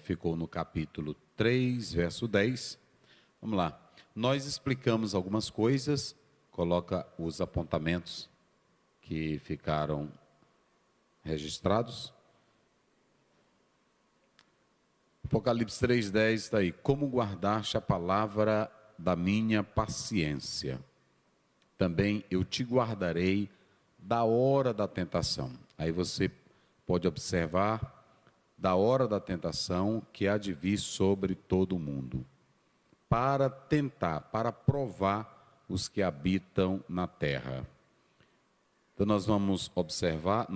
ficou no capítulo 3, verso 10. Vamos lá. Nós explicamos algumas coisas, coloca os apontamentos que ficaram registrados. Apocalipse 3:10 está aí. Como guardaste a palavra da minha paciência, também eu te guardarei da hora da tentação. Aí você pode observar da hora da tentação que há de vir sobre todo o mundo, para tentar, para provar os que habitam na terra. Então nós vamos observar,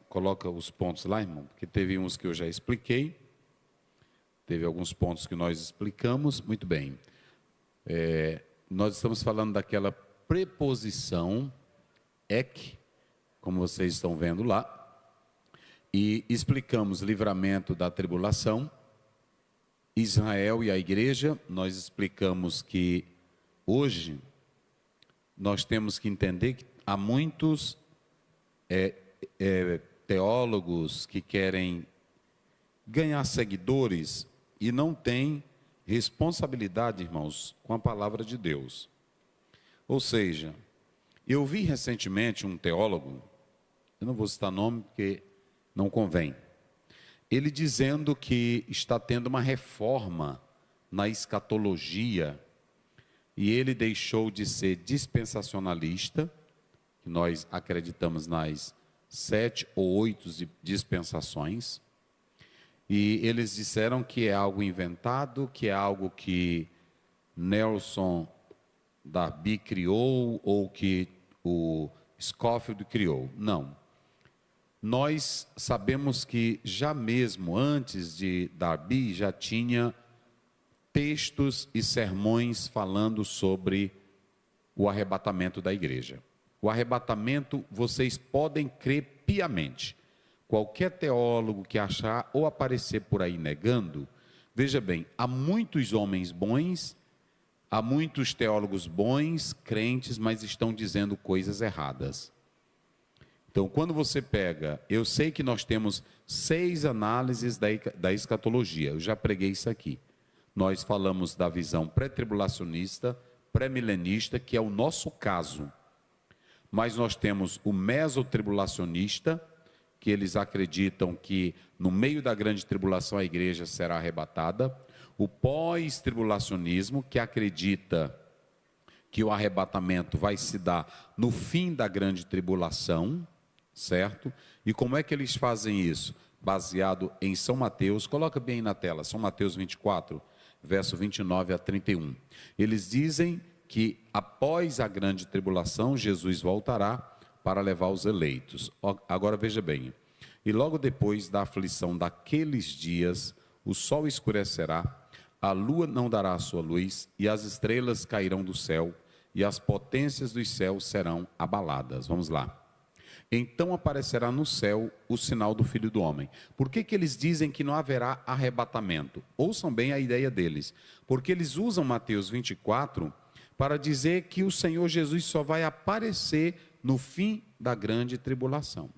coloca os pontos lá, irmão, porque teve uns que eu já expliquei, teve alguns pontos que nós explicamos, muito bem. Nós estamos falando daquela preposição ek, como vocês estão vendo lá, e explicamos livramento da tribulação, Israel e a igreja. Nós explicamos que hoje nós temos que entender que há muitos teólogos que querem ganhar seguidores e não têm responsabilidade, irmãos, com a palavra de Deus. Ou seja, eu vi recentemente um teólogo, eu não vou citar nome porque não convém, ele dizendo que está tendo uma reforma na escatologia e ele deixou de ser dispensacionalista, que nós acreditamos nas 7 ou 8 dispensações, e eles disseram que é algo inventado, que é algo que Nelson Darby criou ou que o Scofield criou. Não. Nós sabemos que já mesmo antes de Darby já tinha textos e sermões falando sobre o arrebatamento da igreja. O arrebatamento, vocês podem crer piamente. Qualquer teólogo que achar ou aparecer por aí negando, veja bem, há muitos homens bons, há muitos teólogos bons, crentes, mas estão dizendo coisas erradas. Então, quando você pega, eu sei que nós temos 6 análises da escatologia, eu já preguei isso aqui. Nós falamos da visão pré-tribulacionista, pré-milenista, que é o nosso caso. Mas nós temos o mesotribulacionista, que eles acreditam que no meio da grande tribulação a igreja será arrebatada. O pós-tribulacionismo, que acredita que o arrebatamento vai se dar no fim da grande tribulação, certo? E como é que eles fazem isso? Baseado em São Mateus, coloca bem aí na tela, São Mateus 24, verso 29 a 31. Eles dizem que após a grande tribulação, Jesus voltará para levar os eleitos. Agora veja bem, e logo depois da aflição daqueles dias, o sol escurecerá, a lua não dará a sua luz, e as estrelas cairão do céu, e as potências dos céus serão abaladas. Vamos lá. Então aparecerá no céu o sinal do Filho do Homem. Por que eles dizem que não haverá arrebatamento? Ouçam bem a ideia deles. Porque eles usam Mateus 24 para dizer que o Senhor Jesus só vai aparecer no fim da grande tribulação.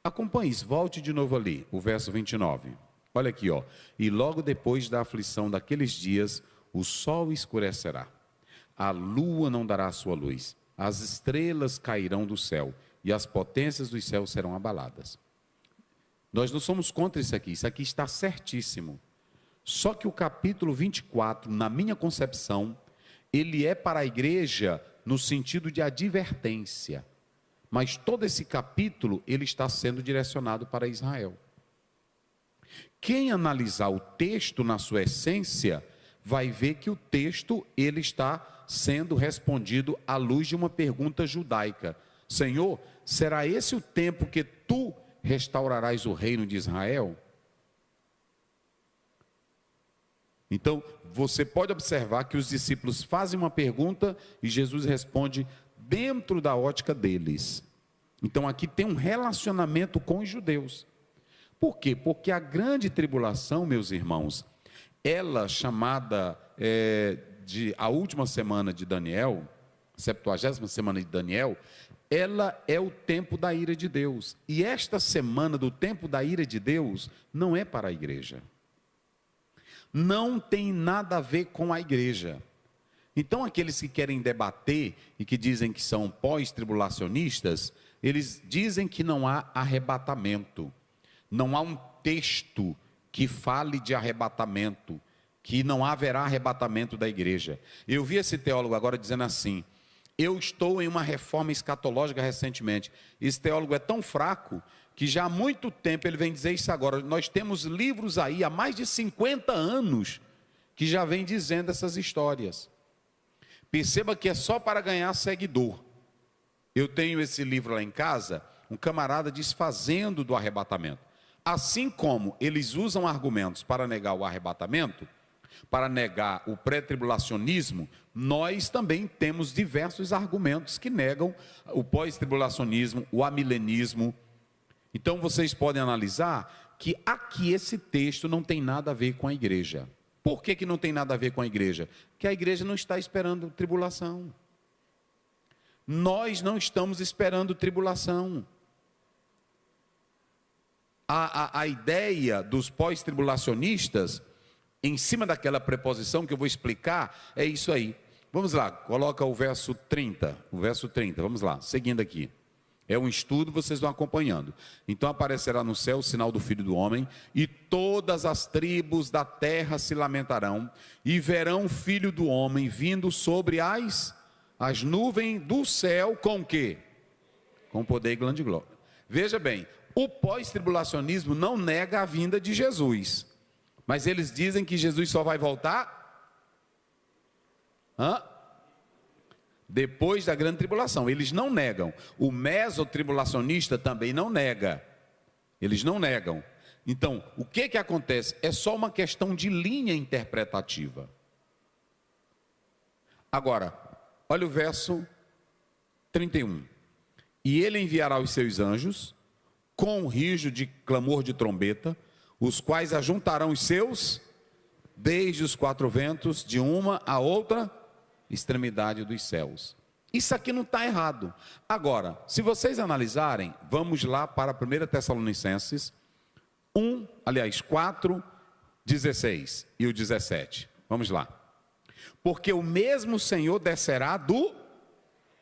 Acompanhe isso, volte de novo ali, o verso 29. Olha aqui, ó. E logo depois da aflição daqueles dias, o sol escurecerá, a lua não dará a sua luz, as estrelas cairão do céu, e as potências dos céus serão abaladas. Nós não somos contra isso aqui está certíssimo. Só que o capítulo 24, na minha concepção, ele é para a igreja no sentido de advertência. Mas todo esse capítulo, ele está sendo direcionado para Israel. Quem analisar o texto na sua essência, vai ver que o texto, ele está sendo respondido à luz de uma pergunta judaica. Senhor, será esse o tempo que tu restaurarás o reino de Israel? Então, você pode observar que os discípulos fazem uma pergunta e Jesus responde dentro da ótica deles. Então, aqui tem um relacionamento com os judeus. Por quê? Porque a grande tribulação, meus irmãos, ela chamada de a última semana de Daniel, 70ª semana de Daniel, ela é o tempo da ira de Deus. E esta semana do tempo da ira de Deus não é para a igreja. não tem nada a ver com a igreja. Então, aqueles que querem debater e que dizem que são pós-tribulacionistas, eles dizem que não há arrebatamento. Não há um texto que fale de arrebatamento, que não haverá arrebatamento da igreja. Eu vi esse teólogo agora dizendo assim: eu estou em uma reforma escatológica recentemente. Esse teólogo é tão fraco que já há muito tempo ele vem dizer isso agora. Nós temos livros aí há mais de 50 anos que já vem dizendo essas histórias. Perceba que é só para ganhar seguidor. Eu tenho esse livro lá em casa, um camarada desfazendo do arrebatamento. Assim como eles usam argumentos para negar o arrebatamento, para negar o pré-tribulacionismo, nós também temos diversos argumentos que negam o pós-tribulacionismo, o amilenismo. Então vocês podem analisar que aqui esse texto não tem nada a ver com a igreja. Por que não tem nada a ver com a igreja? Porque a igreja não está esperando tribulação. Nós não estamos esperando tribulação. A ideia dos pós-tribulacionistas, em cima daquela preposição que eu vou explicar, é isso aí. Vamos lá, coloca o verso 30. O verso 30, vamos lá, seguindo aqui. É um estudo, vocês vão acompanhando. Então aparecerá no céu o sinal do Filho do Homem, e todas as tribos da terra se lamentarão, e verão o Filho do Homem vindo sobre as nuvens do céu, com o quê? Com poder e grande glória. Veja bem, o pós-tribulacionismo não nega a vinda de Jesus, mas eles dizem que Jesus só vai voltar depois da grande tribulação. Eles não negam. O mesotribulacionista também não nega. Eles não negam. Então, o que acontece? É só uma questão de linha interpretativa. Agora, olha o verso 31. E ele enviará os seus anjos com um rijo de clamor de trombeta, os quais ajuntarão os seus desde os quatro ventos, de uma a outra extremidade dos céus. Isso aqui não está errado. Agora, se vocês analisarem, vamos lá para 1 Tessalonicenses 4, 16 e o 17. Vamos lá. Porque o mesmo Senhor descerá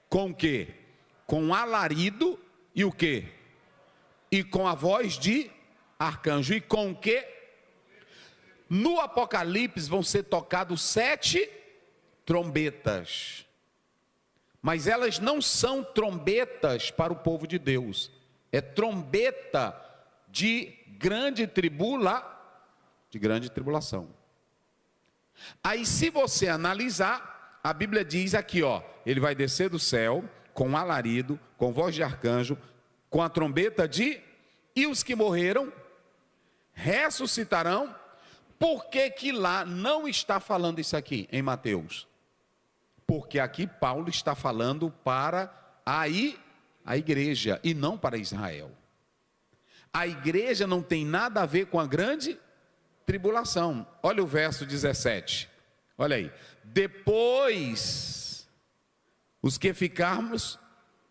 com o quê? Com alarido e o quê? E com a voz de arcanjo. E com o quê? No Apocalipse vão ser tocados 7 trombetas. Mas elas não são trombetas para o povo de Deus. É trombeta de grande tribulação. Aí, se você analisar, a Bíblia diz aqui, ele vai descer do céu com alarido, com voz de arcanjo, com a trombeta e os que morreram ressuscitarão. Por que lá não está falando isso aqui em Mateus? Porque aqui Paulo está falando para a igreja e não para Israel. A igreja não tem nada a ver com a grande tribulação. Olha o verso 17. Olha aí. Depois, os que ficarmos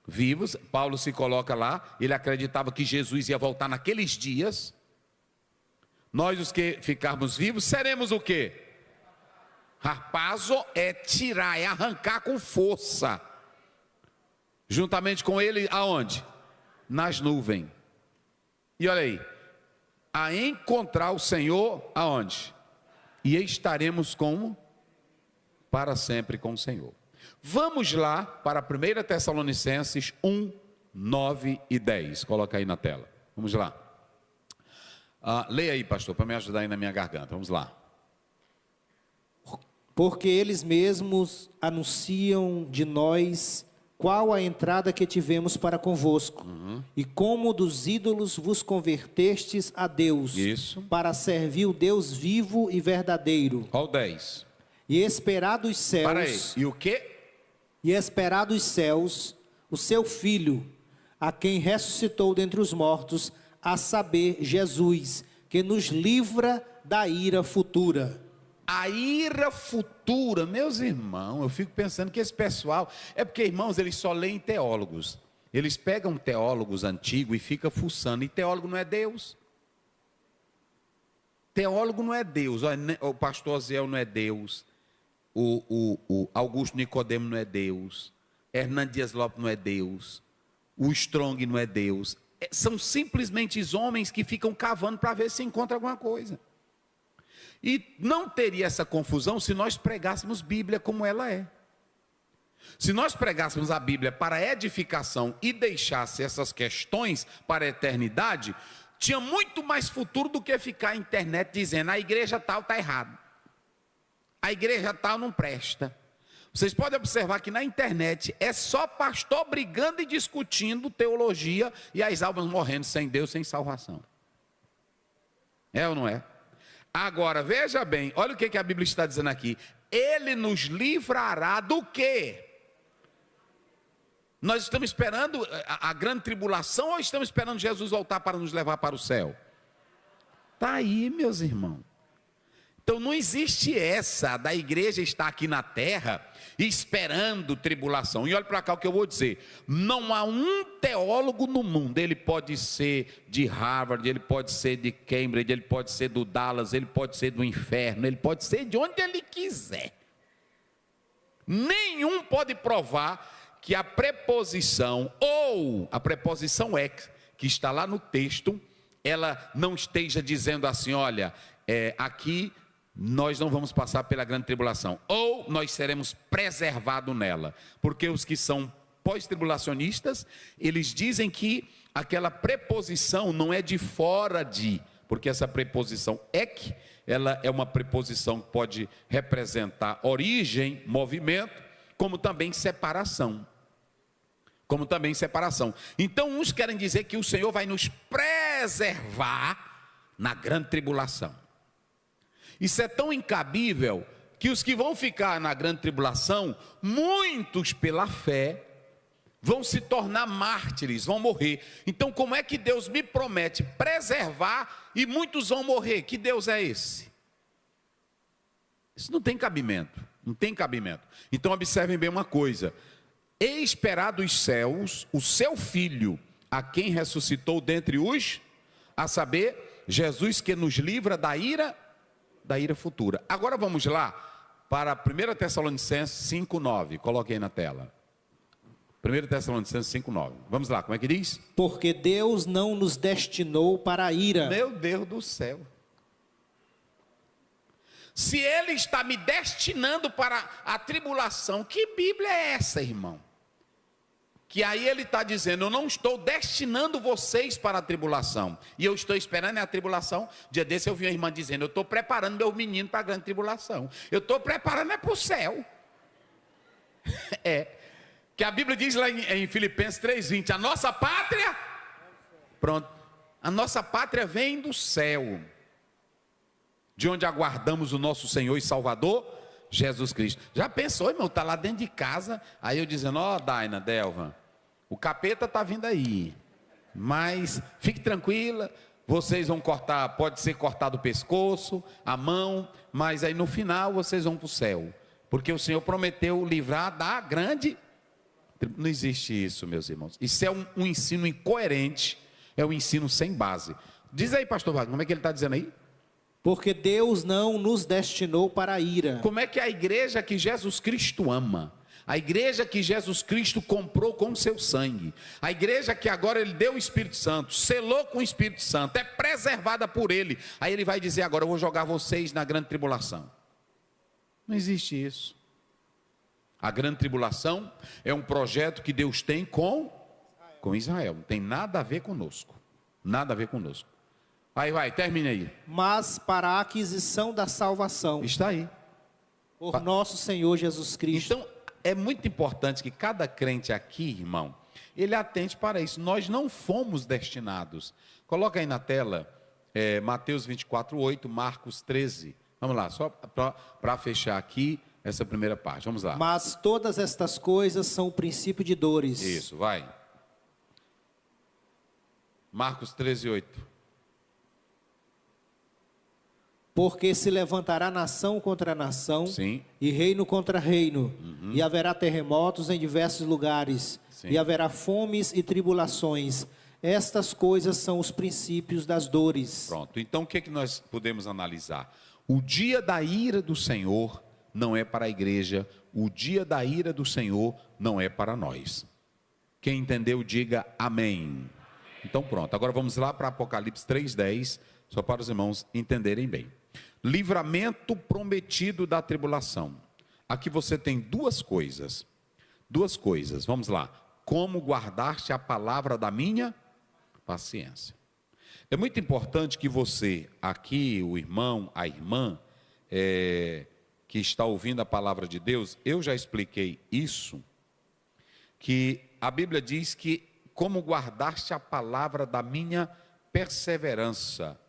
vivos, Paulo se coloca lá, ele acreditava que Jesus ia voltar naqueles dias. Nós, os que ficarmos vivos, seremos o quê? Harpazo é tirar, é arrancar com força. Juntamente com ele, aonde? Nas nuvens. E olha aí, a encontrar o Senhor, aonde? E estaremos como? Para sempre com o Senhor. Vamos lá para 1 Tessalonicenses 1, 9 e 10. Coloca aí na tela. Vamos lá. Leia aí, pastor, para me ajudar aí na minha garganta. Vamos lá. Porque eles mesmos anunciam de nós qual a entrada que tivemos para convosco, e como dos ídolos vos convertestes a Deus, isso, para servir o Deus vivo e verdadeiro. Ao 10. E esperar dos céus. Para aí. E o quê? E esperar dos céus o seu Filho, a quem ressuscitou dentre os mortos, a saber, Jesus, que nos livra da ira futura. A ira futura, meus irmãos, eu fico pensando que esse pessoal, é porque, irmãos, eles só leem teólogos. Eles pegam teólogos antigos e ficam fuçando, e teólogo não é Deus. teólogo não é Deus, o pastor Oziel não é Deus, o Augusto Nicodemo não é Deus, Hernando Dias Lopes não é Deus, o Strong não é Deus. São simplesmente homens que ficam cavando para ver se encontra alguma coisa. E não teria essa confusão se nós pregássemos Bíblia como ela é. Se nós pregássemos a Bíblia para edificação e deixasse essas questões para a eternidade, tinha muito mais futuro do que ficar na internet dizendo a igreja tal está errado, a igreja tal não presta. Vocês podem observar que na internet é só pastor brigando e discutindo teologia e as almas morrendo sem Deus, sem salvação. É ou não é? Agora, veja bem, olha o que a Bíblia está dizendo aqui. Ele nos livrará do quê? Nós estamos esperando a grande tribulação ou estamos esperando Jesus voltar para nos levar para o céu? Está aí, meus irmãos. Então não existe essa da igreja estar aqui na terra esperando tribulação. E olha para cá o que eu vou dizer. Não há um teólogo no mundo, ele pode ser de Harvard, ele pode ser de Cambridge, ele pode ser do Dallas, ele pode ser do inferno, ele pode ser de onde ele quiser. Nenhum pode provar que a preposição ou a preposição ex, que está lá no texto, ela não esteja dizendo assim, olha, aqui nós não vamos passar pela grande tribulação, ou nós seremos preservados nela, porque os que são pós-tribulacionistas, eles dizem que aquela preposição não é de fora de, porque essa preposição ek, ela é uma preposição que pode representar origem, movimento, como também separação. Então uns querem dizer que o Senhor vai nos preservar na grande tribulação. Isso é tão incabível que os que vão ficar na grande tribulação, muitos pela fé, vão se tornar mártires, vão morrer. Então como é que Deus me promete preservar e muitos vão morrer? Que Deus é esse? Isso não tem cabimento, não tem cabimento. Então observem bem uma coisa. Eis esperar dos céus o seu Filho, a quem ressuscitou dentre os, a saber, Jesus que nos livra da ira futura. Agora vamos lá para 1 Tessalonicenses 5,9. Coloquei aí na tela. 1 Tessalonicenses 5,9. Vamos lá, como é que diz? Porque Deus não nos destinou para a ira. Meu Deus do céu. Se Ele está me destinando para a tribulação, que Bíblia é essa, irmão? Que aí ele está dizendo, eu não estou destinando vocês para a tribulação, e eu estou esperando a tribulação. Dia desse eu vi uma irmã dizendo, eu estou preparando meu menino para a grande tribulação, eu estou preparando para o céu. Que a Bíblia diz lá em Filipenses 3,20, a nossa pátria, pronto, a nossa pátria vem do céu, de onde aguardamos o nosso Senhor e Salvador, Jesus Cristo. Já pensou, irmão, está lá dentro de casa, aí eu dizendo, Daina, Delva, o capeta está vindo aí, mas fique tranquila, vocês vão cortar, pode ser cortado o pescoço, a mão, mas aí no final vocês vão para o céu, porque o Senhor prometeu livrar da grande. Não existe isso, meus irmãos. Isso é um ensino incoerente, é um ensino sem base. Diz aí, pastor Wagner, como é que ele está dizendo aí? Porque Deus não nos destinou para a ira. Como é que a igreja que Jesus Cristo ama, a igreja que Jesus Cristo comprou com seu sangue, a igreja que agora Ele deu o Espírito Santo, selou com o Espírito Santo, é preservada por Ele, aí Ele vai dizer agora, eu vou jogar vocês na grande tribulação. Não existe isso. A grande tribulação é um projeto que Deus tem com Israel, não tem nada a ver conosco, nada a ver conosco. Aí vai, termine aí. Mas para a aquisição da salvação. Está aí. Por nosso Senhor Jesus Cristo. Então, é muito importante que cada crente aqui, irmão, ele atente para isso. Nós não fomos destinados. Coloca aí na tela, Mateus 24:8, Marcos 13. Vamos lá, só para fechar aqui essa primeira parte. Vamos lá. Mas todas estas coisas são o princípio de dores. Isso, vai. Marcos 13:8. Porque se levantará nação contra nação, sim, e reino contra reino, e haverá terremotos em diversos lugares, sim, e haverá fomes e tribulações, Estas coisas são os princípios das dores. Pronto, então o que é que nós podemos analisar? O dia da ira do Senhor não é para a igreja, o dia da ira do Senhor não é para nós. Quem entendeu, diga amém. Então pronto, agora vamos lá para Apocalipse 3:10, só para os irmãos entenderem bem. Livramento prometido da tribulação. Aqui você tem duas coisas, vamos lá. Como guardar-te a palavra da minha paciência. É muito importante que você, aqui, o irmão, a irmã, que está ouvindo a palavra de Deus, eu já expliquei isso, que a Bíblia diz que como guardaste a palavra da minha perseverança.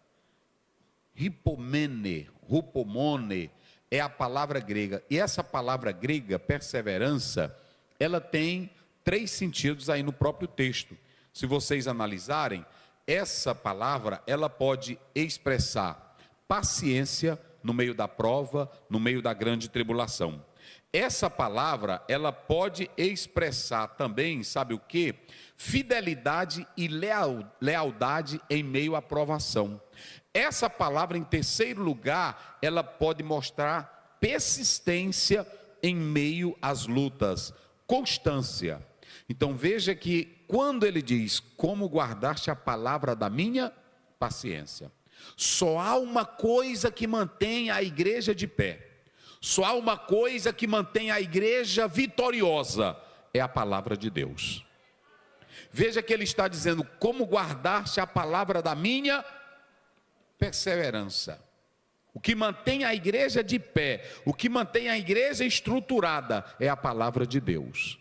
Rupomone, é a palavra grega. E essa palavra grega, perseverança, ela tem 3 sentidos aí no próprio texto. Se vocês analisarem, essa palavra, ela pode expressar paciência no meio da prova, no meio da grande tribulação. Essa palavra, ela pode expressar também, sabe o quê? Fidelidade e lealdade em meio à provação. Essa palavra, em terceiro lugar, ela pode mostrar persistência em meio às lutas, constância. Então veja que quando ele diz, como guardaste a palavra da minha paciência, só há uma coisa que mantém a igreja de pé, só há uma coisa que mantém a igreja vitoriosa, é a palavra de Deus. Veja que ele está dizendo, como guardaste a palavra da minha perseverança. O que mantém a igreja de pé, o que mantém a igreja estruturada, é a palavra de Deus.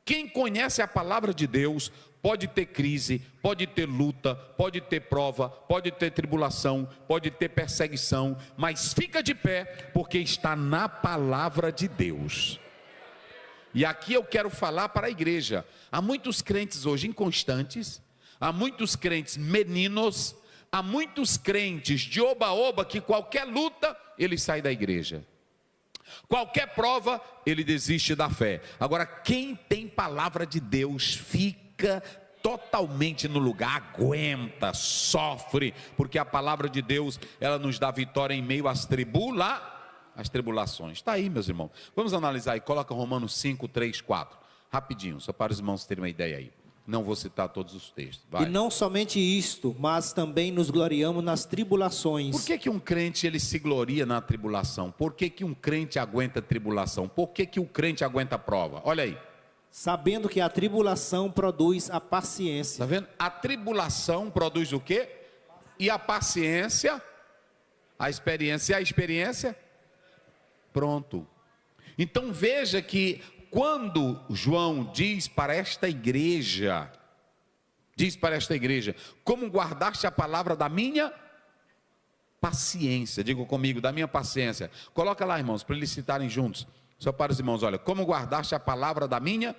Quem conhece a palavra de Deus, pode ter crise, pode ter luta, pode ter prova, pode ter tribulação, pode ter perseguição, mas fica de pé, porque está na palavra de Deus. E aqui eu quero falar para a igreja, há muitos crentes hoje inconstantes, há muitos crentes meninos, há muitos crentes de oba-oba, que qualquer luta, ele sai da igreja. Qualquer prova, ele desiste da fé. Agora, quem tem palavra de Deus, fica totalmente no lugar, aguenta, sofre, porque a palavra de Deus, ela nos dá vitória em meio às tribulações. Está aí, meus irmãos. Vamos analisar aí, coloca Romanos 5, 3, 4. Rapidinho, só para os irmãos terem uma ideia aí. Não vou citar todos os textos. Vai. E não somente isto, mas também nos gloriamos nas tribulações. Por que um crente ele se gloria na tribulação? Por que um crente aguenta tribulação? Por que o crente aguenta a prova? Olha aí. Sabendo que a tribulação produz a paciência. Está vendo? A tribulação produz o quê? E a paciência, a experiência. E a experiência? Pronto. Então veja que quando João diz para esta igreja, como guardaste a palavra da minha paciência, diga comigo, da minha paciência. Coloca lá, irmãos, para eles citarem juntos. Só para os irmãos, olha, como guardaste a palavra da minha,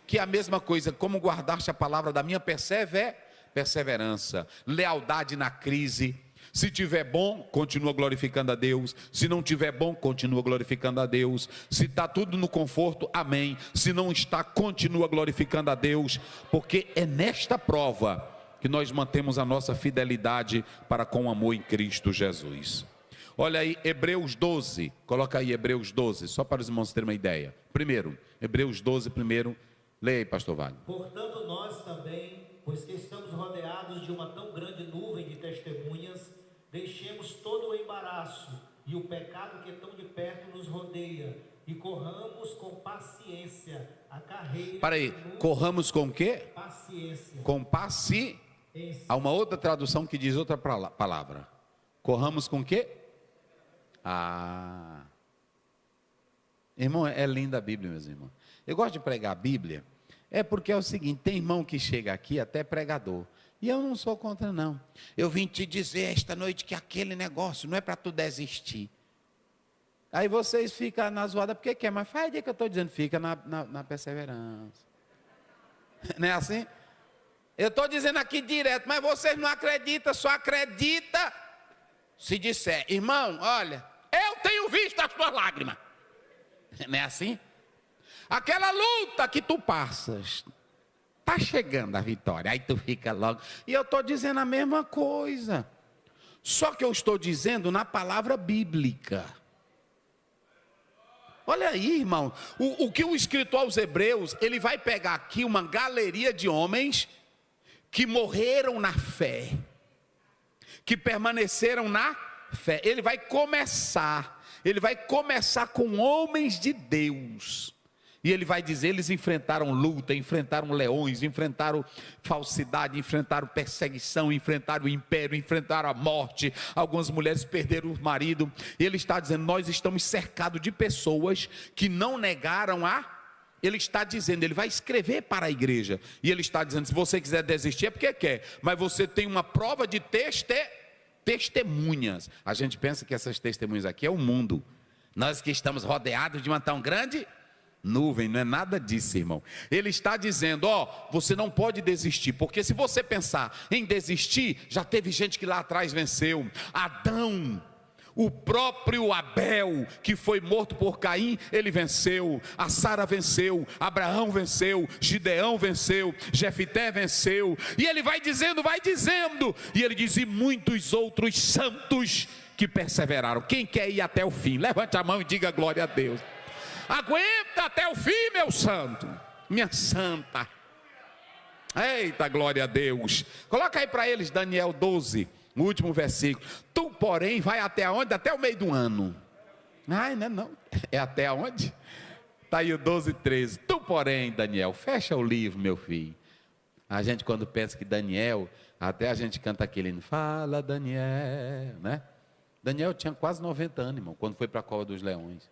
que é a mesma coisa, como guardaste a palavra da minha perseverança, lealdade na crise. Se tiver bom, continua glorificando a Deus. Se não tiver bom, continua glorificando a Deus. Se está tudo no conforto, amém. Se não está, continua glorificando a Deus. Porque é nesta prova que nós mantemos a nossa fidelidade para com o amor em Cristo Jesus. Olha aí, Hebreus 12. Coloca aí Hebreus 12, só para os irmãos terem uma ideia. Primeiro, Hebreus 12, primeiro. Leia aí, pastor Wagner. Portanto, nós também, pois que estamos rodeados de uma tão grande nuvem de testemunhas, deixemos todo o embaraço e o pecado que tão de perto nos rodeia, e corramos com paciência a carreira. Para aí, corramos com o quê? Paciência. Com paciência. Há uma outra tradução que diz outra palavra. Corramos com o quê? Irmão, é linda a Bíblia, meus irmãos. Eu gosto de pregar a Bíblia, porque é o seguinte, tem irmão que chega aqui, até pregador, e eu não sou contra não. Eu vim te dizer esta noite que aquele negócio não é para tu desistir. Aí vocês ficam na zoada, porque quer, mas faz dia que eu estou dizendo, fica na perseverança. Não é assim? Eu estou dizendo aqui direto, mas vocês não acreditam, só acredita se disser, irmão, olha, eu tenho visto as tuas lágrimas. Não é assim? Aquela luta que tu passas, Está chegando a vitória. Aí tu fica logo. E eu estou dizendo a mesma coisa. Só que eu estou dizendo na palavra bíblica. Olha aí, irmão. O que o escritor aos Hebreus, ele vai pegar aqui uma galeria de homens que morreram na fé. Que permaneceram na fé. Ele vai começar com homens de Deus. E ele vai dizer, eles enfrentaram luta, enfrentaram leões, enfrentaram falsidade, enfrentaram perseguição, enfrentaram o império, enfrentaram a morte. Algumas mulheres perderam o marido. Ele está dizendo, nós estamos cercados de pessoas que não negaram Ele está dizendo, ele vai escrever para a igreja. E ele está dizendo, se você quiser desistir é porque quer. Mas você tem uma prova de testemunhas. A gente pensa que essas testemunhas aqui é o mundo. Nós que estamos rodeados de uma tão grande nuvem, não é nada disso, irmão. Ele está dizendo, você não pode desistir, porque se você pensar em desistir, já teve gente que lá atrás venceu. Adão, o próprio Abel, que foi morto por Caim, ele venceu. A Sara venceu, Abraão venceu, Gideão venceu, Jefité venceu. E ele vai dizendo, e ele diz, e muitos outros santos que perseveraram. Quem quer ir até o fim? Levante a mão e diga glória a Deus. Aguenta até o fim, meu santo, minha santa. Eita, glória a Deus. Coloca aí para eles Daniel 12, o último versículo. Tu, porém, vai até onde? Até o meio do ano. Ai, não. É até onde? Está aí o 12, 13. Tu, porém, Daniel, fecha o livro, meu filho. A gente quando pensa que Daniel, até a gente canta aquele hino, fala Daniel, né? Daniel tinha quase 90 anos, irmão, quando foi para a cova dos leões.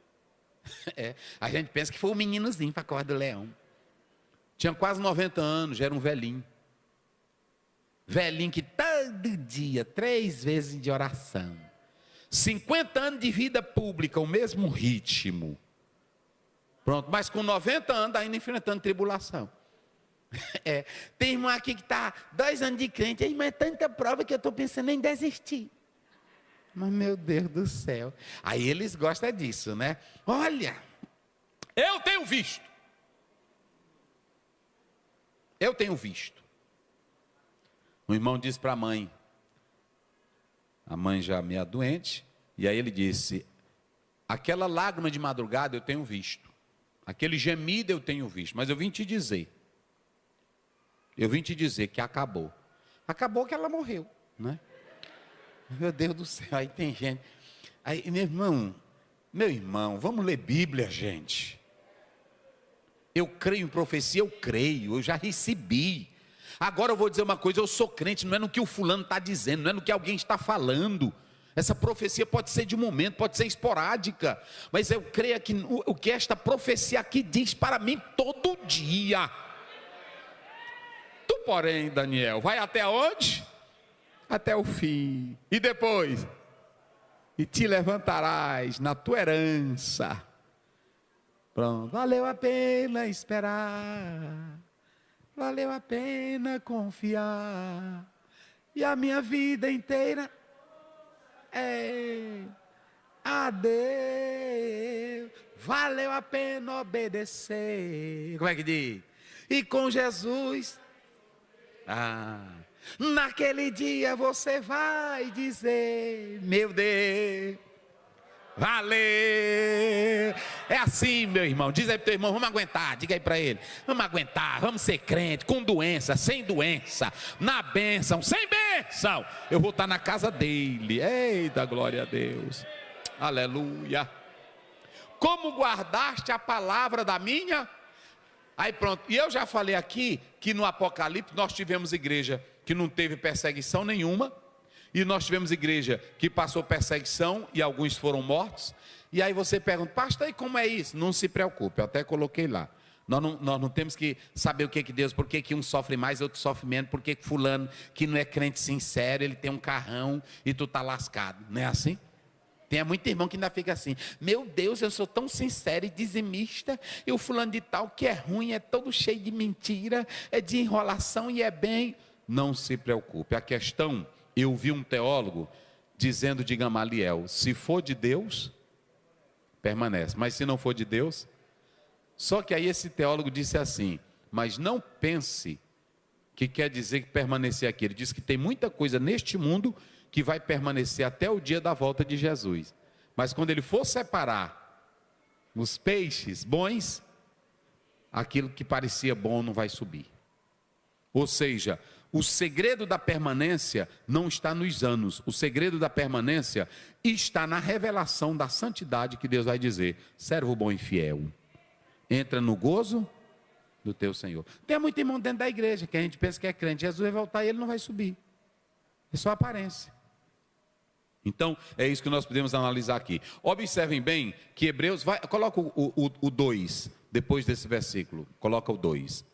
A gente pensa que foi um meninozinho para a cova do leão. Tinha quase 90 anos, já era um velhinho. Velhinho que todo dia, 3 vezes de oração. 50 anos de vida pública, o mesmo ritmo. Pronto, mas com 90 anos ainda enfrentando tribulação. Tem irmão aqui que está 2 anos de crente, mas é tanta prova que eu estou pensando em desistir. Mas meu Deus do céu. Aí eles gostam disso, né? Olha, eu tenho visto. O irmão disse para a mãe já meia doente, e aí ele disse, aquela lágrima de madrugada eu tenho visto, aquele gemido eu tenho visto, mas eu vim te dizer que acabou que ela morreu, né? Meu Deus do céu, aí tem gente, aí meu irmão, vamos ler Bíblia, gente. Eu creio em profecia, eu já recebi. Agora eu vou dizer uma coisa, eu sou crente, não é no que o fulano está dizendo, não é no que alguém está falando. Essa profecia pode ser de momento, pode ser esporádica, mas eu creio que o que esta profecia aqui diz para mim todo dia. Tu, porém, Daniel, vai até onde? Até o fim. E depois? E te levantarás na tua herança. Pronto, valeu a pena esperar. Valeu a pena confiar. E a minha vida inteira a Deus. Valeu a pena obedecer. Como é que diz? E com Jesus, naquele dia você vai dizer, meu Deus, valeu. É assim, meu irmão. Diz aí para o teu irmão, vamos aguentar. Diga aí para ele, vamos aguentar, vamos ser crente, com doença, sem doença, na bênção, sem bênção. Eu vou estar na casa dele. Eita, glória a Deus. Aleluia. Como guardaste a palavra da minha? Aí pronto, e eu já falei aqui que no Apocalipse nós tivemos igreja que não teve perseguição nenhuma, e nós tivemos igreja que passou perseguição e alguns foram mortos. E aí você pergunta, pastor, e como é isso? Não se preocupe, eu até coloquei lá. Nós não temos que saber o que Deus, por que um sofre mais, outro sofre menos, por que fulano que não é crente sincero, ele tem um carrão e tu está lascado, não é assim? Tem muito irmão que ainda fica assim, meu Deus, eu sou tão sincero e dizimista, e o fulano de tal que é ruim, é todo cheio de mentira, é de enrolação e é bem. Não se preocupe, a questão, eu vi um teólogo dizendo de Gamaliel, se for de Deus, permanece, mas se não for de Deus, só que aí esse teólogo disse assim, Mas não pense que quer dizer que permanecer aqui. Ele diz que tem muita coisa neste mundo que vai permanecer até o dia da volta de Jesus. Mas quando ele for separar os peixes bons, aquilo que parecia bom não vai subir. Ou seja, o segredo da permanência não está nos anos. O segredo da permanência está na revelação da santidade que Deus vai dizer: servo bom e fiel, entra no gozo do teu Senhor. Tem muito irmão dentro da igreja que a gente pensa que é crente. Jesus vai voltar e ele não vai subir. É só aparência. Então, é isso que nós podemos analisar aqui. Observem bem que Hebreus, coloca o 2, depois desse versículo. Coloca o 2.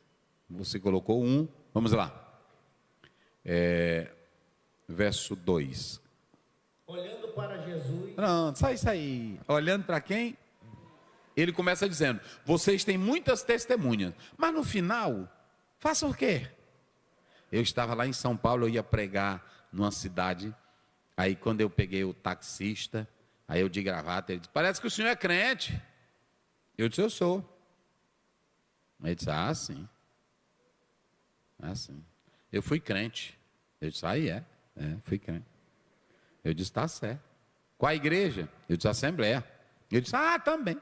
Você colocou o 1, vamos lá. Verso 2. Olhando para Jesus. Pronto, só isso aí. Olhando para quem? Ele começa dizendo: vocês têm muitas testemunhas, mas no final, façam o quê? Eu estava lá em São Paulo, eu ia pregar numa cidade. Aí quando eu peguei o taxista, aí eu de gravata, ele disse: parece que o senhor é crente. Eu disse: eu sou. Ele disse: ah, sim. Ah, sim. Eu fui crente. Eu disse: aí fui crente. Eu disse: tá certo. Qual a igreja? Eu disse: Assembleia. Ele disse: ah, também.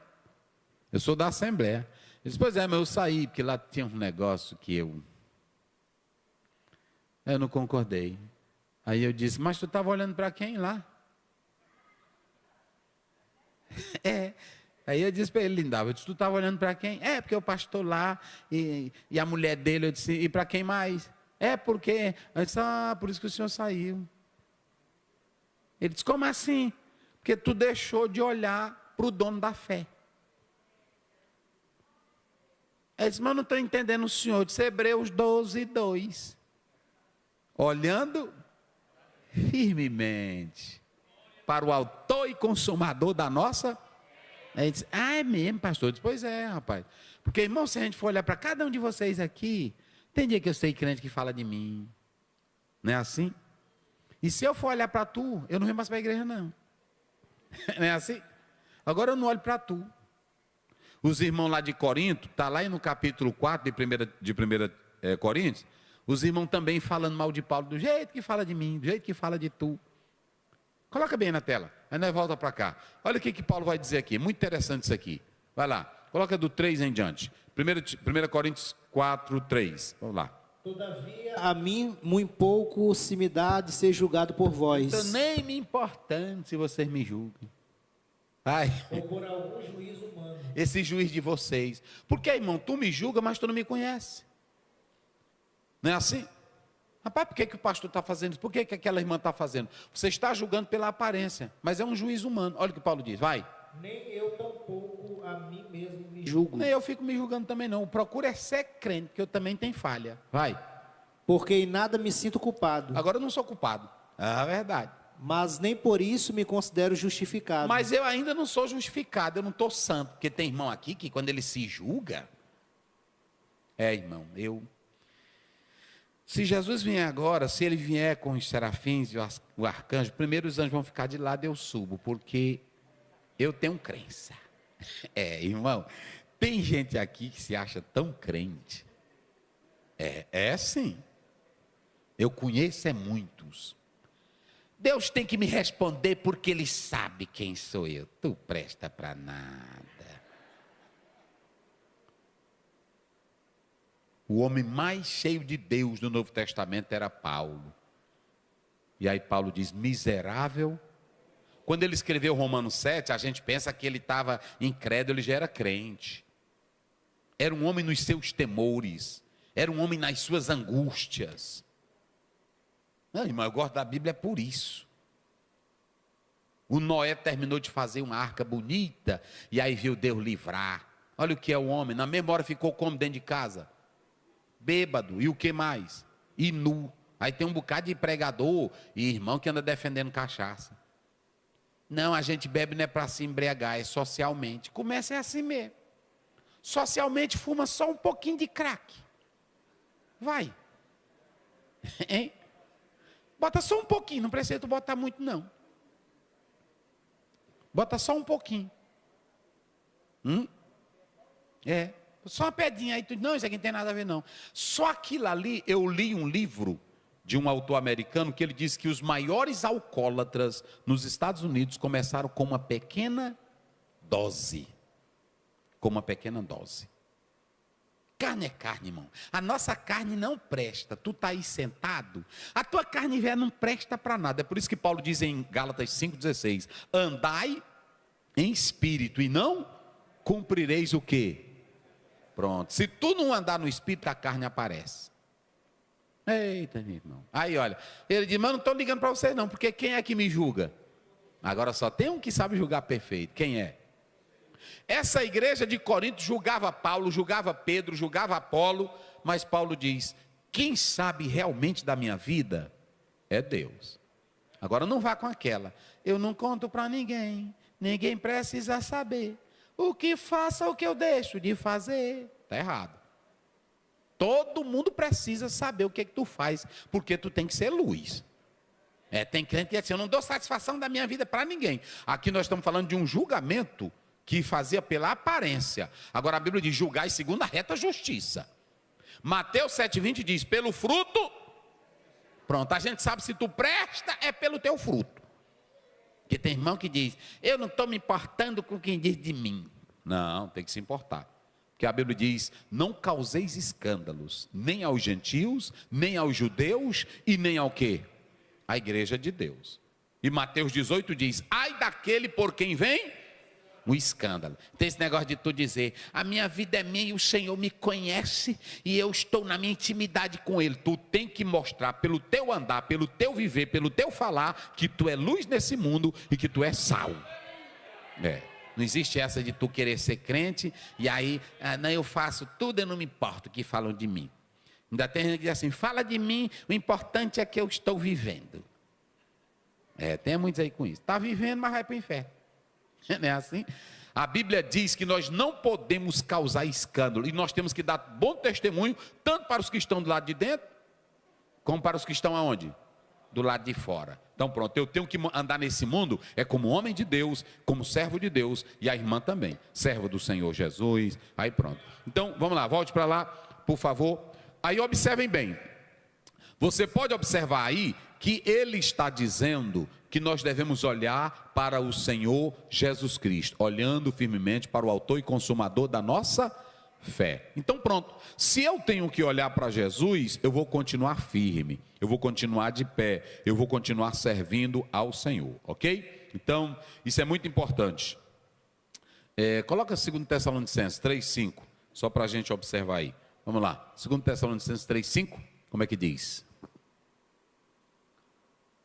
Eu sou da Assembleia. Ele disse: pois é, mas eu saí, porque lá tinha um negócio que eu não concordei. Aí eu disse: mas tu estava olhando para quem lá? Aí eu disse para ele: Lindava, eu disse: tu estava olhando para quem? Porque o pastor lá e a mulher dele. Eu disse: e para quem mais? Porque... Eu disse: ah, por isso que o senhor saiu. Ele disse: como assim? Porque tu deixou de olhar para o dono da fé. Ele disse: mas eu não estou entendendo o senhor. Eu disse: Hebreus 12, 2. Olhando firmemente para o autor e consumador da nossa. Aí disse: ah, é mesmo, pastor? Eu disse: pois é, rapaz. Porque, irmão, se a gente for olhar para cada um de vocês aqui, tem dia que eu sei crente que fala de mim. Não é assim? E se eu for olhar para tu, eu não venho mais para a igreja, não. Não é assim? Agora eu não olho para tu. Os irmãos lá de Corinto, está lá no capítulo 4 de 1 Coríntios, os irmãos também falando mal de Paulo, do jeito que fala de mim, do jeito que fala de tu. Coloca bem na tela, aí nós volta para cá. Olha o que Paulo vai dizer aqui, muito interessante isso aqui. Vai lá, coloca do 3 em diante. 1 Coríntios 4, 3. Vamos lá. Todavia, a mim muito pouco se me dá de ser julgado por vós. Então nem me importando se vocês me julguem. Ai. Ou por algum juízo humano. Esse juiz de vocês. Porque, irmão, tu me julga, mas tu não me conhece. Não é assim? Rapaz, por que o pastor está fazendo isso? Por que aquela irmã está fazendo? Você está julgando pela aparência, mas é um juiz humano. Olha o que Paulo diz, vai. Nem eu tampouco a mim mesmo me julgo. Nem eu fico me julgando também não. Procura é ser crente, que eu também tenho falha. Vai. Porque em nada me sinto culpado. Agora eu não sou culpado. É a verdade. Mas nem por isso me considero justificado. Mas eu ainda não sou justificado, eu não estou santo. Porque tem irmão aqui que quando ele se julga... irmão, se Jesus vier agora, se ele vier com os serafins e o arcanjo, primeiro os anjos vão ficar de lado e eu subo, porque eu tenho crença. Irmão, tem gente aqui que se acha tão crente. Sim. Eu conheço muitos. Deus tem que me responder porque Ele sabe quem sou eu. Tu presta para nada. O homem mais cheio de Deus no Novo Testamento era Paulo. E aí Paulo diz: miserável. Quando ele escreveu Romanos 7, a gente pensa que ele estava incrédulo, ele já era crente. Era um homem nos seus temores. Era um homem nas suas angústias. Não, irmão, eu gosto da Bíblia por isso. O Noé terminou de fazer uma arca bonita, e aí viu Deus livrar. Olha o que é o homem, na mesma hora ficou como dentro de casa? Bêbado, e o que mais? E nu. Aí tem um bocado de pregador e irmão que anda defendendo cachaça. Não, a gente bebe não é para se embriagar, é socialmente. Começa assim mesmo. Socialmente fuma só um pouquinho de crack. Vai. Hein? Bota só um pouquinho, não precisa tu botar muito não. Bota só um pouquinho. Só uma pedrinha aí, tu não, isso aqui não tem nada a ver não. Só aquilo ali, eu li um livro de um autor americano que ele diz que os maiores alcoólatras nos Estados Unidos começaram com uma pequena dose. Com uma pequena dose. Carne é carne, irmão. A nossa carne não presta. Tu está aí sentado, a tua carne velha não presta para nada. É por isso que Paulo diz em Gálatas 5,16: andai em espírito e não cumprireis o quê? Pronto. Se tu não andar no espírito, a carne aparece. Eita, meu irmão. Aí olha, ele diz, mas não estou ligando para vocês não, porque quem é que me julga? Agora só tem um que sabe julgar perfeito. Quem é? Essa igreja de Corinto julgava Paulo, julgava Pedro, julgava Apolo, mas Paulo diz, quem sabe realmente da minha vida é Deus. Agora não vá com aquela, eu não conto para ninguém, ninguém precisa saber, o que faça, o que eu deixo de fazer. Está errado. Todo mundo precisa saber o que tu faz, porque tu tem que ser luz. Tem crente que diz assim, eu não dou satisfação da minha vida para ninguém. Aqui nós estamos falando de um julgamento que fazia pela aparência. Agora a Bíblia diz, julgai segundo a reta justiça. Mateus 7,20 diz, pelo fruto. Pronto, a gente sabe se tu presta, é pelo teu fruto. Porque tem irmão que diz, eu não estou me importando com quem diz de mim. Não, tem que se importar. Porque a Bíblia diz, não causeis escândalos, nem aos gentios, nem aos judeus, e nem ao quê? A igreja de Deus. E Mateus 18 diz, ai daquele por quem vem o escândalo. Tem esse negócio de tu dizer, a minha vida é minha e o Senhor me conhece, e eu estou na minha intimidade com Ele. Tu tem que mostrar pelo teu andar, pelo teu viver, pelo teu falar, que tu é luz nesse mundo e que tu é sal. Não existe essa de tu querer ser crente e aí, não, eu faço tudo, eu não me importo o que falam de mim. Ainda tem gente que diz assim, fala de mim, o importante é que eu estou vivendo. Tem muitos aí com isso. Está vivendo, mas vai para o inferno. Não é assim? A Bíblia diz que nós não podemos causar escândalo. E nós temos que dar bom testemunho, tanto para os que estão do lado de dentro, como para os que estão aonde? Do lado de fora. Então pronto, eu tenho que andar nesse mundo, como homem de Deus, como servo de Deus, e a irmã também, servo do Senhor Jesus, aí pronto. Então, vamos lá, volte para lá, por favor. Aí observem bem, você pode observar aí, que ele está dizendo, que nós devemos olhar para o Senhor Jesus Cristo, olhando firmemente para o autor e consumador da nossa fé. Então pronto, se eu tenho que olhar para Jesus, eu vou continuar firme, eu vou continuar de pé, eu vou continuar servindo ao Senhor, ok? Então, isso é muito importante. Coloca 2 Tessalonicenses 3,5, só para a gente observar aí. Vamos lá, 2 Tessalonicenses 3,5, como é que diz?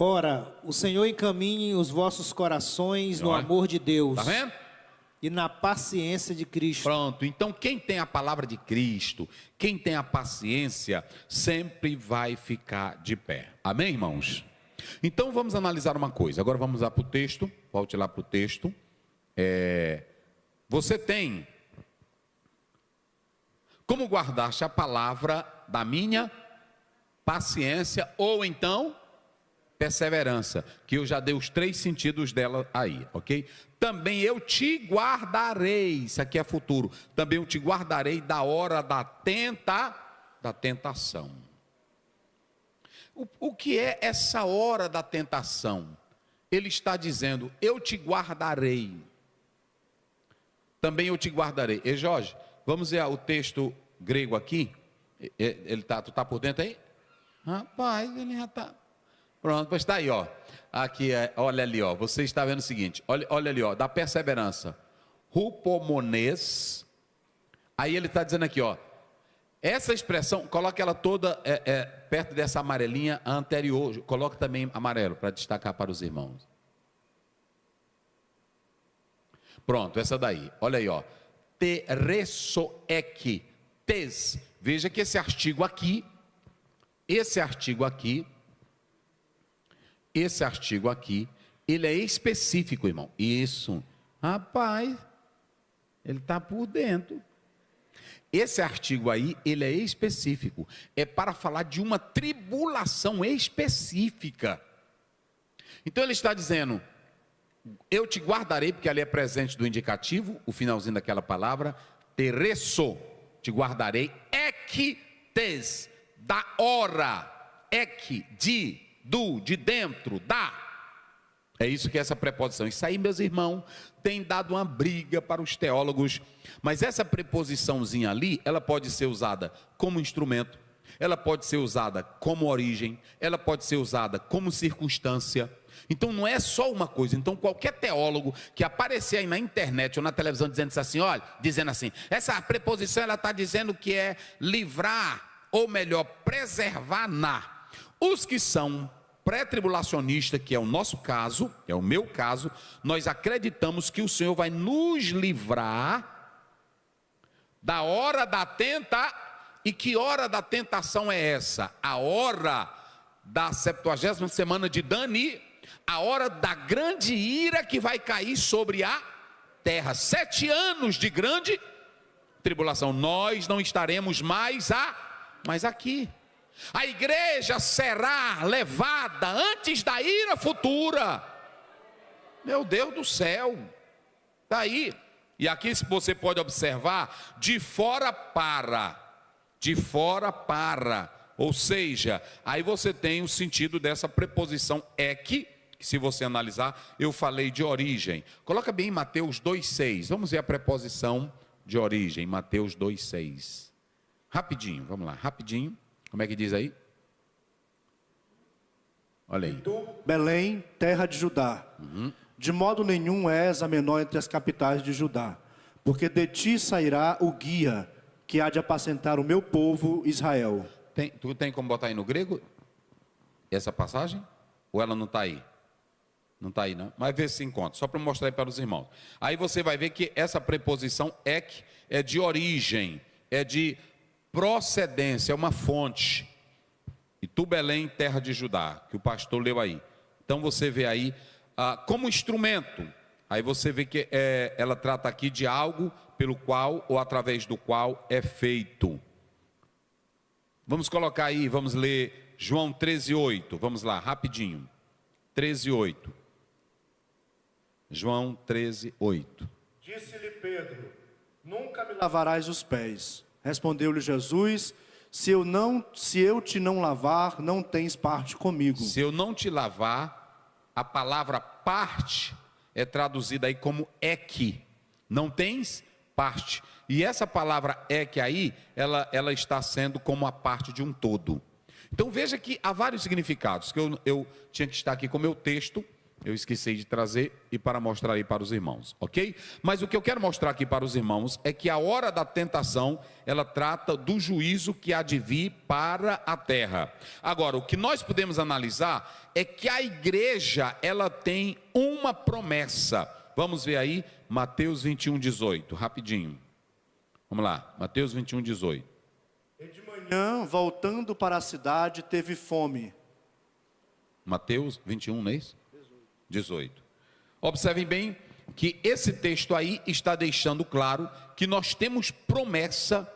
Ora, o Senhor encaminhe os vossos corações no amor de Deus. Está vendo? E na paciência de Cristo. Pronto, então quem tem a palavra de Cristo, quem tem a paciência, sempre vai ficar de pé. Amém, irmãos? Então vamos analisar uma coisa. Agora vamos lá para o texto. Volte lá para o texto. Você tem como guardar-se a palavra da minha paciência, ou então perseverança, que eu já dei os 3 sentidos dela aí, ok? Também eu te guardarei, isso aqui é futuro, também eu te guardarei da hora da tentação. O que é essa hora da tentação? Ele está dizendo, eu te guardarei, também eu te guardarei. E Jorge, vamos ver o texto grego aqui, tu está por dentro aí? Rapaz, ele já está... Pronto, pois está aí, ó. Aqui, olha ali, ó. Você está vendo o seguinte, olha ali, ó, da perseverança. Rupomones. Aí ele está dizendo aqui, ó. Essa expressão, coloca ela toda perto dessa amarelinha anterior. Coloca também amarelo para destacar para os irmãos. Pronto, essa daí. Olha aí, ó. Teresoek. Tes. Veja que esse artigo aqui, ele é específico, irmão. Isso. Rapaz, ele está por dentro. Esse artigo aí, ele é específico. É para falar de uma tribulação específica. Então ele está dizendo, eu te guardarei, porque ali é presente do indicativo, o finalzinho daquela palavra, tereso. te guardarei, tes, da hora, de dentro, da. É isso que é essa preposição. Isso aí, meus irmãos, tem dado uma briga para os teólogos, mas essa preposiçãozinha ali, ela pode ser usada como instrumento, ela pode ser usada como origem, ela pode ser usada como circunstância. Então não é só uma coisa. Então qualquer teólogo que aparecer aí na internet ou na televisão dizendo assim, essa preposição ela está dizendo que é livrar, ou melhor, preservar na. Os que são pré-tribulacionistas, que é o nosso caso, é o meu caso, nós acreditamos que o Senhor vai nos livrar da hora da e que hora da tentação é essa? A hora da 70ª semana de Dani, a hora da grande ira que vai cair sobre a terra. 7 anos de grande tribulação. Nós não estaremos mais aqui. A igreja será levada antes da ira futura. Meu Deus do céu. Daí, e aqui você pode observar, de fora para, ou seja, aí você tem o sentido dessa preposição que se você analisar, eu falei de origem. Coloca bem em Mateus 2,6, vamos ver a preposição de origem, Mateus 2,6. Rapidinho, vamos lá, rapidinho. Como é que diz aí? Olha aí. Tu, Belém, terra de Judá, de modo nenhum és a menor entre as capitais de Judá, porque de ti sairá o guia que há de apacentar o meu povo Israel. Tu tem como botar aí no grego essa passagem? Ou ela não está aí? Não está aí, não? Mas vê se encontra, só para mostrar aí para os irmãos. Aí você vai ver que essa preposição é de origem, é de procedência, é uma fonte. E tu, Belém, terra de Judá, que o pastor leu aí. Então você vê aí como instrumento. Aí você vê que ela trata aqui de algo pelo qual ou através do qual é feito. Vamos colocar aí, vamos ler João 13:8. Vamos lá, rapidinho. 13:8. João 13:8. Disse-lhe Pedro: nunca me lavarás os pés. Respondeu-lhe Jesus: se eu te não lavar, não tens parte comigo. Se eu não te lavar, a palavra parte é traduzida aí como que. Não tens parte. E essa palavra que aí, ela está sendo como a parte de um todo. Então veja que há vários significados, que eu tinha que estar aqui com o meu texto, eu esqueci de trazer e para mostrar aí para os irmãos, ok? Mas o que eu quero mostrar aqui para os irmãos é que a hora da tentação, ela trata do juízo que há de vir para a terra. Agora, o que nós podemos analisar é que a igreja, ela tem uma promessa. Vamos ver aí, Mateus 21:18, rapidinho. Vamos lá, Mateus 21:18. E de manhã, voltando para a cidade, teve fome. Mateus 21, não é isso? 18. Observem bem que esse texto aí está deixando claro que nós temos promessa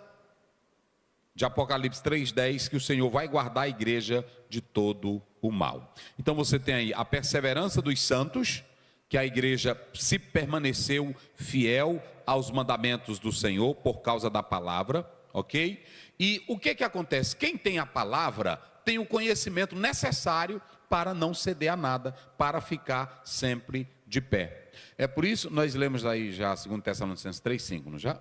de Apocalipse 3:10, que o Senhor vai guardar a igreja de todo o mal. Então você tem aí a perseverança dos santos, que a igreja se permaneceu fiel aos mandamentos do Senhor por causa da palavra, ok? E o que acontece? Quem tem a palavra tem o conhecimento necessário para não ceder a nada, para ficar sempre de pé. É por isso, nós lemos aí já 2 Tessalonicenses 3:5, não já?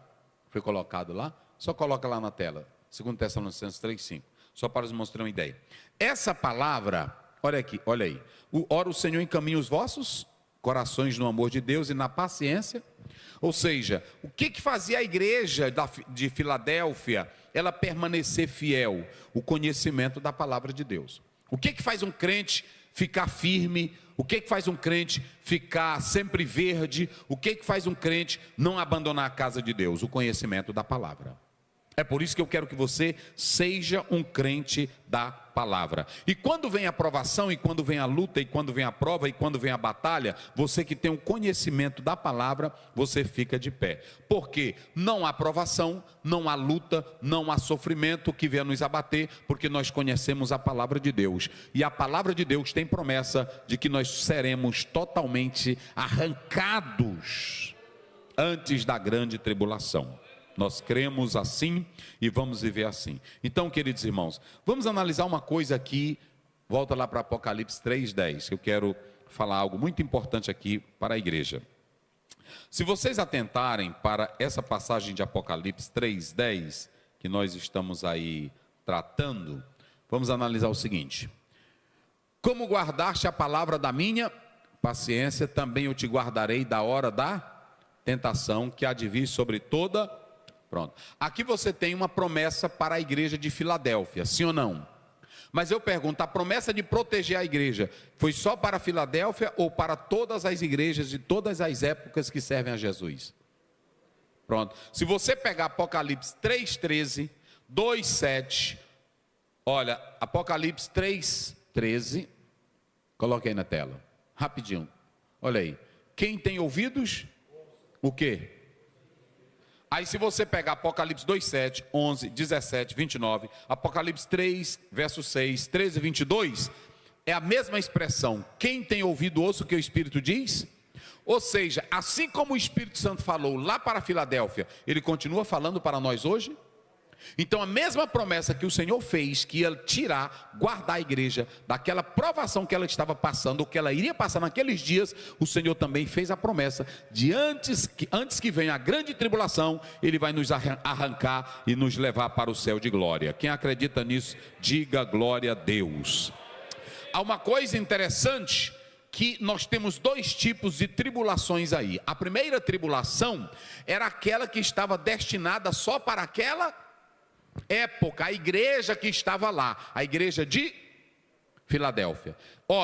Foi colocado lá? Só coloca lá na tela, 2 Tessalonicenses 3:5, só para nos mostrar uma ideia. Essa palavra, olha aqui, olha aí. Ora o Senhor encaminha os vossos corações no amor de Deus e na paciência. Ou seja, o que fazia a igreja de Filadélfia, ela permanecer fiel? O conhecimento da palavra de Deus. O que faz um crente ficar firme? O que faz um crente ficar sempre verde? O que faz um crente não abandonar a casa de Deus? O conhecimento da palavra. É por isso que eu quero que você seja um crente da palavra. E quando vem a provação, e quando vem a luta, e quando vem a prova, e quando vem a batalha, você que tem um conhecimento da palavra, você fica de pé. Porque não há provação, não há luta, não há sofrimento que venha nos abater, porque nós conhecemos a palavra de Deus. E a palavra de Deus tem promessa de que nós seremos totalmente arrancados antes da grande tribulação. Nós cremos assim e vamos viver assim. Então, queridos irmãos, vamos analisar uma coisa aqui. Volta lá para Apocalipse 3:10, que eu quero falar algo muito importante aqui para a igreja. Se vocês atentarem para essa passagem de Apocalipse 3:10, que nós estamos aí tratando, vamos analisar o seguinte: como guardaste a palavra da minha paciência, também eu te guardarei da hora da tentação que há de vir sobre toda. Pronto. Aqui você tem uma promessa para a igreja de Filadélfia, sim ou não? Mas eu pergunto, a promessa de proteger a igreja foi só para Filadélfia ou para todas as igrejas de todas as épocas que servem a Jesus? Pronto. Se você pegar Apocalipse 3:13, 2:7, olha, Apocalipse 3:13, coloque aí na tela, rapidinho. Olha aí. Quem tem ouvidos, o quê? Aí se você pegar Apocalipse 2:7, 11, 17, 29, Apocalipse 3, verso 6, 13 e 22, é a mesma expressão. Quem tem ouvido, ouça o que o Espírito diz. Ou seja, assim como o Espírito Santo falou lá para Filadélfia, ele continua falando para nós hoje. Então a mesma promessa que o Senhor fez, que ia tirar, guardar a igreja daquela provação que ela estava passando, ou que ela iria passar naqueles dias, o Senhor também fez a promessa de antes que venha a grande tribulação, Ele vai nos arrancar e nos levar para o céu de glória. Quem acredita nisso, diga glória a Deus. Há uma coisa interessante, que nós temos dois tipos de tribulações aí. A primeira tribulação era aquela que estava destinada só para aquela época, a igreja que estava lá, a igreja de Filadélfia.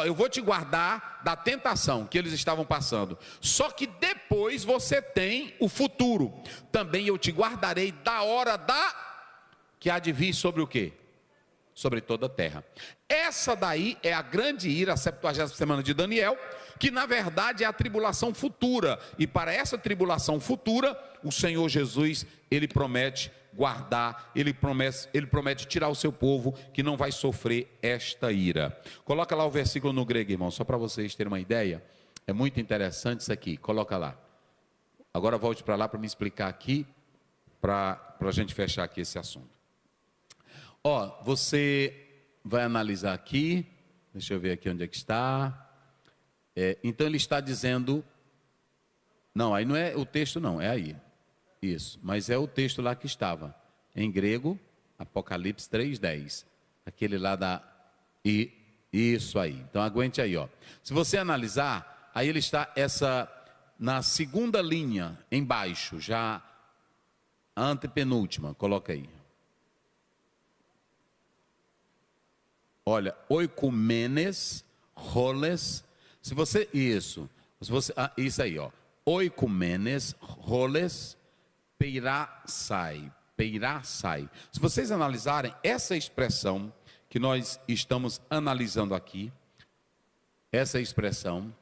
Eu vou te guardar da tentação que eles estavam passando. Só que depois você tem o futuro. Também eu te guardarei da hora que há de vir sobre o quê? Sobre toda a terra. Essa daí é a grande ira, a 70ª semana de Daniel, que na verdade é a tribulação futura. E para essa tribulação futura, o Senhor Jesus, Ele promete guardar, Ele promete tirar o seu povo, que não vai sofrer esta ira. Coloca lá o versículo no grego, irmão, só para vocês terem uma ideia. É muito interessante isso aqui, coloca lá. Agora volte para lá para me explicar aqui, para a gente fechar aqui esse assunto. Você vai analisar aqui, deixa eu ver aqui onde é que está. Então ele está dizendo, não, aí não é o texto não, é aí. Isso, mas é o texto lá que estava, em grego, Apocalipse 3:10, aquele lá isso aí, então aguente aí, se você analisar, aí ele está na segunda linha, embaixo, já a antepenúltima, coloca aí, olha, oikumenes, roles, isso aí, oikumenes, roles, peirassai. Se vocês analisarem essa expressão que nós estamos analisando aqui, essa expressão,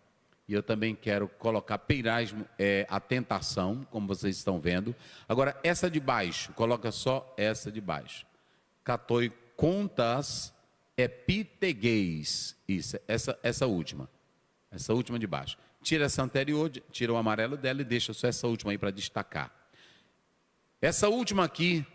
e eu também quero colocar peirasmo, a tentação, como vocês estão vendo. Agora, essa de baixo, coloca só essa de baixo. Catoi contas epitegeis. Isso, essa última de baixo. Tira essa anterior, tira o amarelo dela e deixa só essa última aí para destacar. Essa última aqui,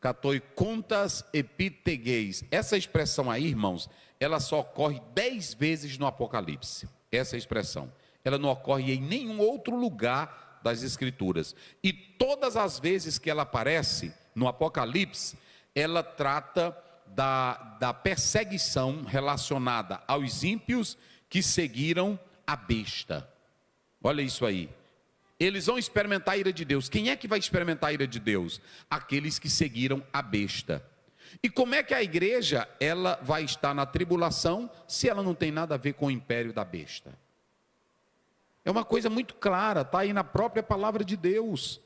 catoi contas epitegeis. Essa expressão aí, irmãos, ela só ocorre 10 vezes no Apocalipse. Essa expressão. Ela não ocorre em nenhum outro lugar das Escrituras. E todas as vezes que ela aparece no Apocalipse, ela trata da perseguição relacionada aos ímpios que seguiram a besta. Olha isso aí. Eles vão experimentar a ira de Deus. Quem é que vai experimentar a ira de Deus? Aqueles que seguiram a besta. E como é que a igreja, ela vai estar na tribulação, se ela não tem nada a ver com o império da besta? É uma coisa muito clara, está aí na própria palavra de Deus.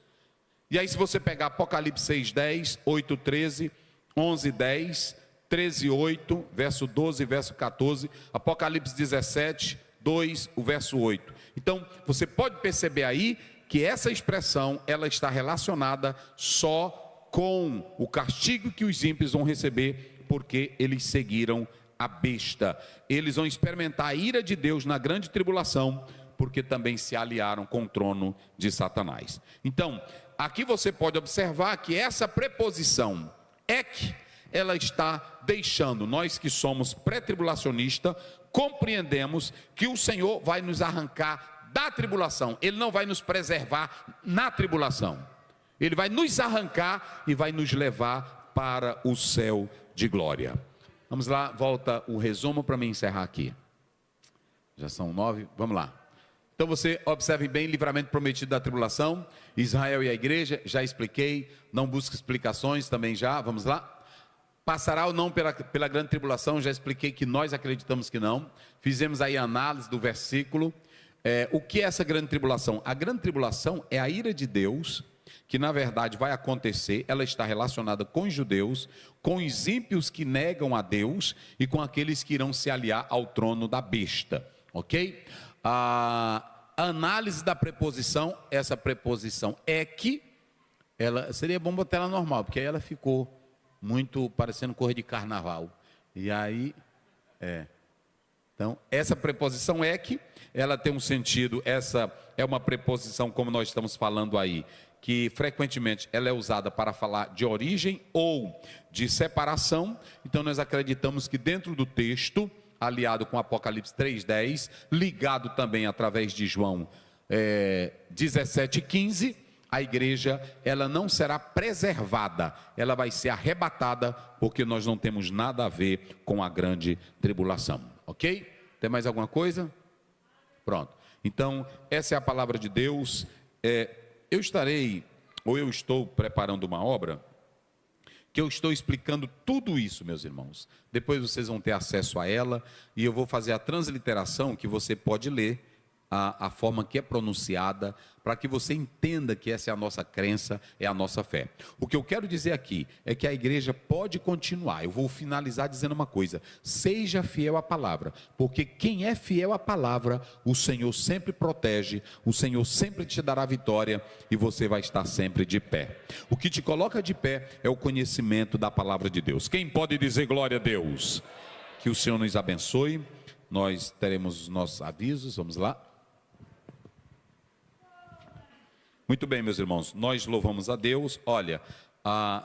E aí se você pegar Apocalipse 6:10, 8:13, 11:10, 13:8, verso 12, verso 14, Apocalipse 17:2, o verso 8. Então, você pode perceber aí que essa expressão, ela está relacionada só com o castigo que os ímpios vão receber, porque eles seguiram a besta. Eles vão experimentar a ira de Deus na grande tribulação, porque também se aliaram com o trono de Satanás. Então, aqui você pode observar que essa preposição ek, ela está deixando, nós que somos pré-tribulacionistas, compreendemos que o Senhor vai nos arrancar da tribulação, Ele não vai nos preservar na tribulação, Ele vai nos arrancar e vai nos levar para o céu de glória. Vamos lá, volta o resumo para me encerrar aqui. Já são 9, vamos lá. Então você observe bem, livramento prometido da tribulação, Israel e a igreja, já expliquei, não busque explicações também já, vamos lá. Passará ou não pela grande tribulação, já expliquei que nós acreditamos que não, fizemos aí a análise do versículo. O que é essa grande tribulação? A grande tribulação é a ira de Deus, que na verdade vai acontecer, ela está relacionada com os judeus, com os ímpios que negam a Deus e com aqueles que irão se aliar ao trono da besta, ok? A análise da preposição, essa preposição é que, ela seria bom botar ela normal, porque aí ela ficou muito parecendo cor de carnaval, e aí, então, essa preposição é que, ela tem um sentido, essa é uma preposição, como nós estamos falando aí, que frequentemente ela é usada para falar de origem ou de separação. Então nós acreditamos que dentro do texto, aliado com Apocalipse 3:10, ligado também através de João 17:15, a igreja ela não será preservada, ela vai ser arrebatada, porque nós não temos nada a ver com a grande tribulação, ok? Tem mais alguma coisa? Pronto, então essa é a palavra de Deus. Eu estou preparando uma obra, que eu estou explicando tudo isso, meus irmãos, depois vocês vão ter acesso a ela, e eu vou fazer a transliteração, que você pode ler, a forma que é pronunciada, para que você entenda que essa é a nossa crença, é a nossa fé. O que eu quero dizer aqui, é que a igreja pode continuar. Eu vou finalizar dizendo uma coisa: seja fiel à palavra, porque quem é fiel à palavra, o Senhor sempre protege, o Senhor sempre te dará vitória, e você vai estar sempre de pé. O que te coloca de pé, é o conhecimento da palavra de Deus. Quem pode dizer glória a Deus? Que o Senhor nos abençoe. Nós teremos os nossos avisos, vamos lá. Muito bem, meus irmãos, nós louvamos a Deus. Olha,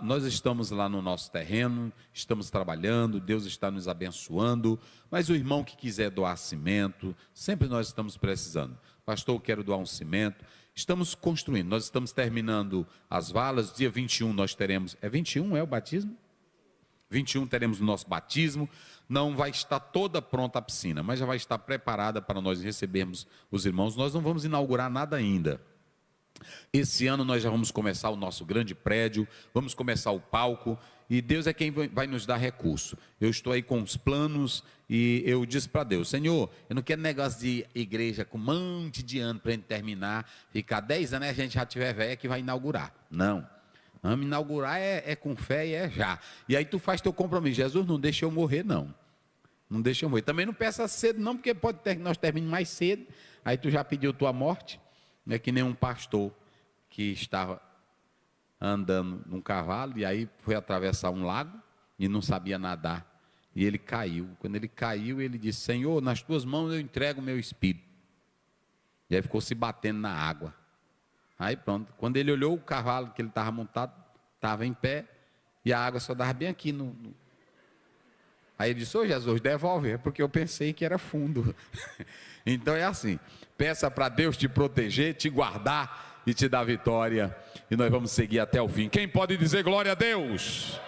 nós estamos lá no nosso terreno, estamos trabalhando, Deus está nos abençoando, mas o irmão que quiser doar cimento, sempre nós estamos precisando. Pastor, eu quero doar um cimento. Estamos construindo, nós estamos terminando as valas. Dia 21 nós teremos, 21 é o batismo? 21 teremos o nosso batismo. Não vai estar toda pronta a piscina, mas já vai estar preparada para nós recebermos os irmãos. Nós não vamos inaugurar nada ainda. Esse ano nós já vamos começar o nosso grande prédio, vamos começar o palco, e Deus é quem vai nos dar recurso. Eu estou aí com os planos, e eu disse para Deus: Senhor, eu não quero negócio de igreja com um monte de ano para a gente terminar, ficar 10 anos e a gente já tiver velha que vai inaugurar. Não, vamos inaugurar é com fé e é já. E aí tu faz teu compromisso: Jesus, não deixa eu morrer não, não deixa eu morrer. Também não peça cedo não, porque pode ter que nós terminemos mais cedo, aí tu já pediu tua morte. É que nem um pastor que estava andando num cavalo e aí foi atravessar um lago e não sabia nadar, e ele caiu. Quando ele caiu, ele disse: Senhor, nas tuas mãos eu entrego o meu espírito. E aí ficou se batendo na água. Aí pronto, quando ele olhou, o cavalo que ele estava montado estava em pé e a água só dava bem aqui Aí ele disse: ô Jesus, devolve, é porque eu pensei que era fundo. Então é assim, peça para Deus te proteger, te guardar e te dar vitória, e nós vamos seguir até o fim. Quem pode dizer glória a Deus?